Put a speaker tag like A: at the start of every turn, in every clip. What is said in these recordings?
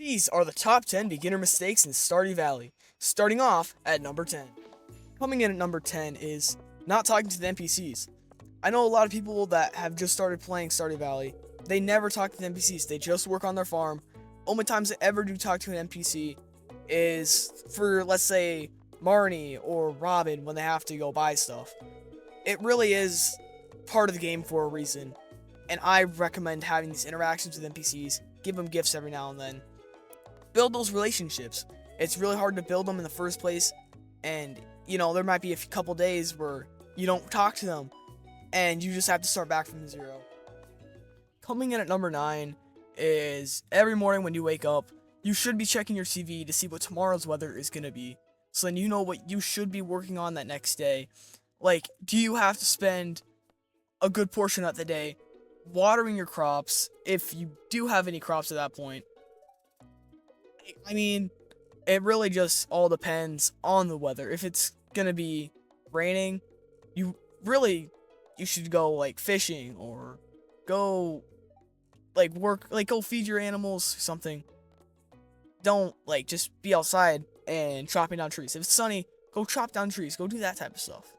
A: These are the top 10 beginner mistakes in Stardew Valley, starting off at number 10. Coming in at number 10 is not talking to the NPCs. I know a lot of people that have just started playing Stardew Valley, they never talk to the NPCs, they just work on their farm. Only times they ever do talk to an NPC is for, let's say, Marnie or Robin when they have to go buy stuff. It really is part of the game for a reason, and I recommend having these interactions with NPCs, give them gifts every now and then. Build those relationships. It's really hard to build them in the first place, and there might be a couple days where you don't talk to them and you just have to start back from zero. Coming in at number 9 is every morning when you wake up, you should be checking your TV to see what tomorrow's weather is going to be, so then you know what you should be working on that next day. Like, do you have to spend a good portion of the day watering your crops, if you do have any crops at that point? I mean, it really just all depends on the weather. If it's gonna be raining, you should go like fishing or go go feed your animals or something. Don't just be outside and chopping down trees. If it's sunny, go chop down trees. Go do that type of stuff,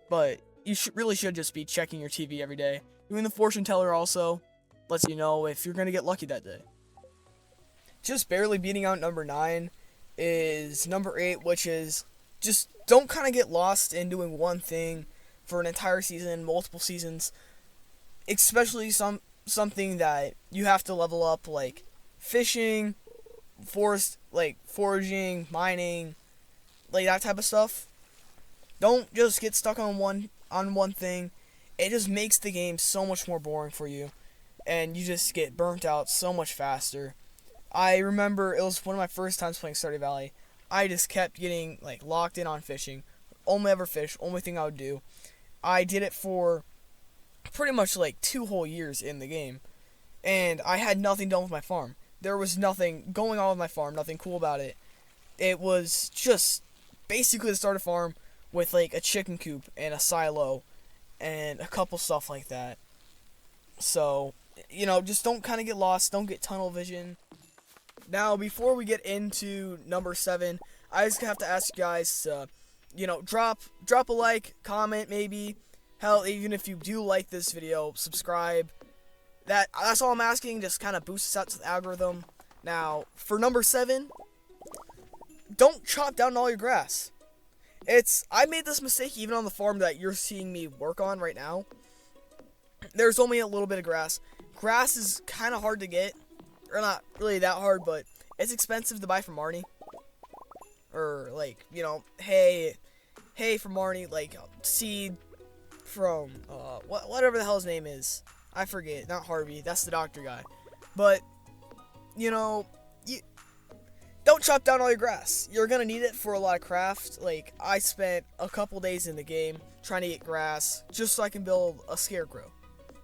A: But you really should just be checking your TV every day. Doing the fortune teller also lets you know if you're gonna get lucky that day. Just barely beating out number 9 is number 8, which is just don't kind of get lost in doing one thing for an entire season, multiple seasons, especially something that you have to level up, like fishing, foraging, mining, that type of stuff. Don't just get stuck on one thing. It just makes the game so much more boring for you, and you just get burnt out so much faster. I remember it was one of my first times playing Stardew Valley. I just kept getting locked in on fishing. Only ever fish, only thing I would do. I did it for pretty much 2 whole years in the game, and I had nothing done with my farm. There was nothing going on with my farm, nothing cool about it. It was just basically the start of farm with a chicken coop and a silo and a couple stuff like that. So, just don't kind of get lost, don't get tunnel vision. Now, before we get into number 7, I just have to ask you guys to, drop a like, comment maybe. Hell, even if you do like this video, subscribe. That's all I'm asking, just kind of boost us out to the algorithm. Now, for number 7, don't chop down all your grass. I made this mistake even on the farm that you're seeing me work on right now. There's only a little bit of grass. Grass is kind of hard to get. Or not really that hard, but it's expensive to buy from Marnie. Or, hay from Marnie, seed from, whatever the hell his name is. I forget, not Harvey, that's the doctor guy. But, you don't chop down all your grass. You're gonna need it for a lot of craft. I spent a couple days in the game trying to get grass just so I can build a scarecrow.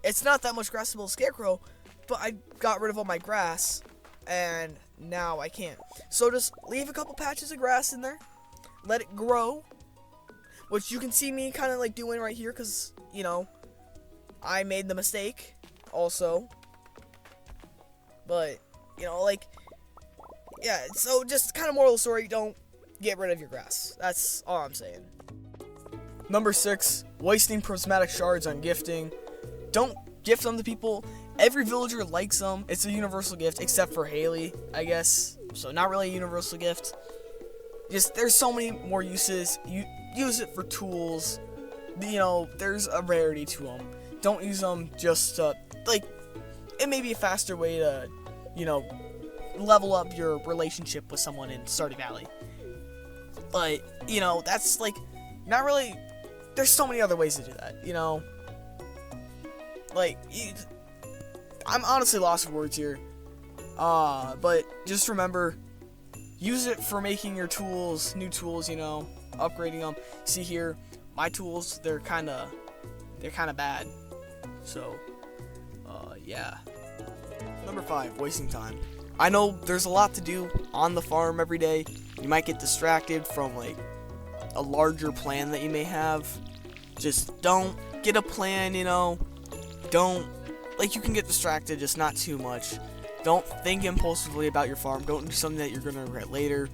A: It's not that much grass to build a scarecrow, but I got rid of all my grass, and now I can't. So just leave a couple patches of grass in there, let it grow, which you can see me kind of doing right here, because, I made the mistake also. But, yeah, so just kind of moral of the story, don't get rid of your grass. That's all I'm saying. Number 6, wasting prismatic shards on gifting. Don't gift them to people. Every villager likes them. It's a universal gift, except for Haley, I guess. So not really a universal gift. Just, there's so many more uses. You use it for tools. There's a rarity to them. Don't use them just to, it may be a faster way to, level up your relationship with someone in Stardew Valley. But, that's, not really, there's so many other ways to do that, I'm honestly lost for words here. But just remember, use it for making your tools, new tools, upgrading them. See here, my tools, they're kind of bad. So, yeah. Number 5, wasting time. I know there's a lot to do on the farm every day. You might get distracted from, a larger plan that you may have. Just don't get a plan, don't, you can get distracted, just not too much. Don't think impulsively about your farm. Don't do something that you're gonna regret later.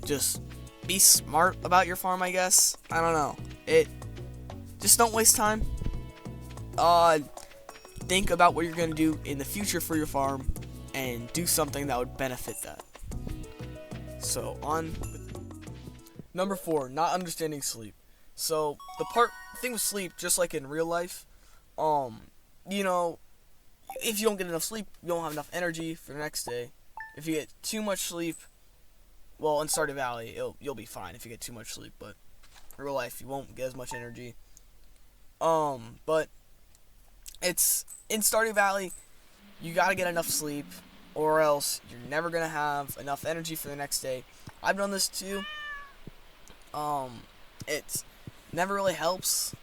A: Just be smart about your farm, I guess. I don't know. Just don't waste time. Think about what you're gonna do in the future for your farm, and do something that would benefit that. So on with number 4, not understanding sleep. So the thing with sleep, just like in real life, you know, if you don't get enough sleep, you don't have enough energy for the next day. If you get too much sleep, well, in Stardew Valley, you'll be fine if you get too much sleep, but in real life, you won't get as much energy. But it's in Stardew Valley, you gotta get enough sleep, or else you're never gonna have enough energy for the next day. I've done this too. It never really helps,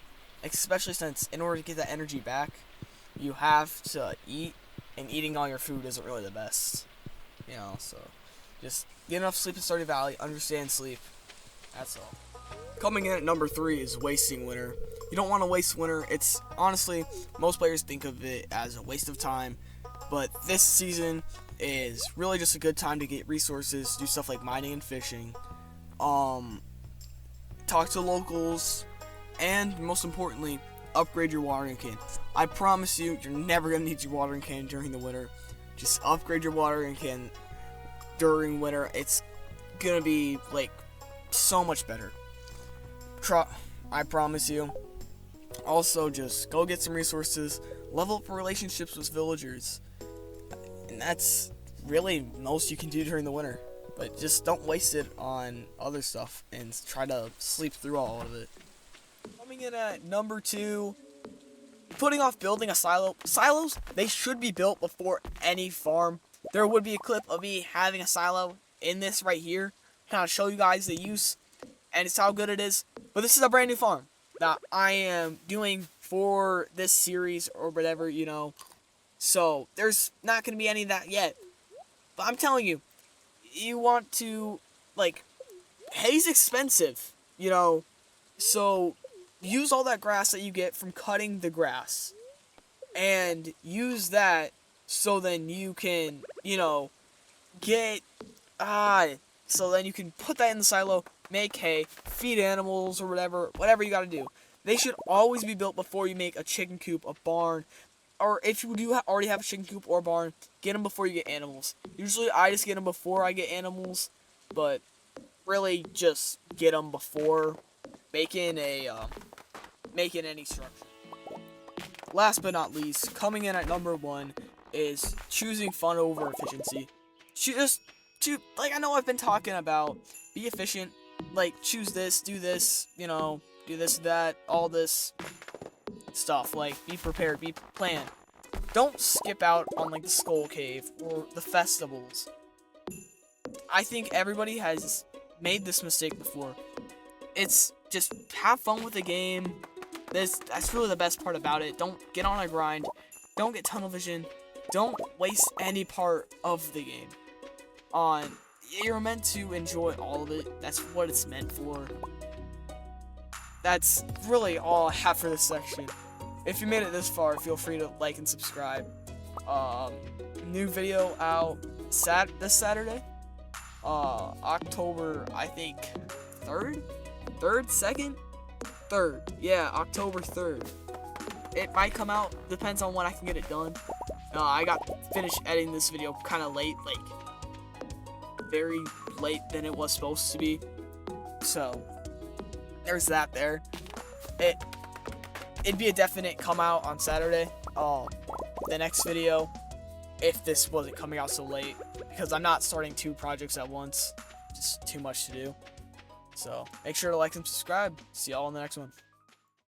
A: especially since in order to get that energy back, you have to eat, and eating all your food isn't really the best. You know, so just get enough sleep in Stardew Valley, understand sleep. That's all. Coming in at number 3 is wasting winter. You don't want to waste winter. It's honestly, most players think of it as a waste of time, but this season is really just a good time to get resources, do stuff like mining and fishing, talk to locals, and most importantly, upgrade your watering can. I promise you, you're never going to need your watering can during the winter. Just upgrade your watering can during winter. It's going to be, like, so much better. I promise you. Also, just go get some resources, level up relationships with villagers, and that's really most you can do during the winter. But just don't waste it on other stuff and try to sleep through all of it. Coming in at number 2, putting off building a silo. Silos, they should be built before any farm. There would be a clip of me having a silo in this right here, kind of show you guys the use and it's how good it is. But this is a brand new farm that I am doing for this series or whatever, you know. So there's not going to be any of that yet. But I'm telling you, you want to, like, hay's expensive, you know. So use all that grass that you get from cutting the grass, and use that so then you can, you know, so then you can put that in the silo, make hay, feed animals or whatever you gotta do. They should always be built before you make a chicken coop, a barn, or if you do already have a chicken coop or a barn, get them before you get animals. Usually I just get them before I get animals, but really just get them before making any structure. Last but not least, coming in at number 1 is choosing fun over efficiency. Like, I know I've been talking about, be efficient, like, choose this, do this, you know, do this, that, all this stuff, like, be prepared, be planned. Don't skip out on, like, the Skull Cave, or the festivals. I think everybody has made this mistake before. It's just have fun with the game. That's really the best part about it. Don't get on a grind. Don't get tunnel vision. Don't waste any part of the game. You're meant to enjoy all of it. That's what it's meant for. That's really all I have for this section. If you made it this far, feel free to like and subscribe. New video out this Saturday. October, I think, 3rd? 3rd? 2nd? 3rd. Yeah, October 3rd. It might come out, depends on when I can get it done. I got finished editing this video kind of late, like, very late than it was supposed to be. So, there's that there. It'd be a definite come out on Saturday. The next video, if this wasn't coming out so late, because I'm not starting 2 projects at once. Just too much to do. So, make sure to like and subscribe. See y'all in the next one.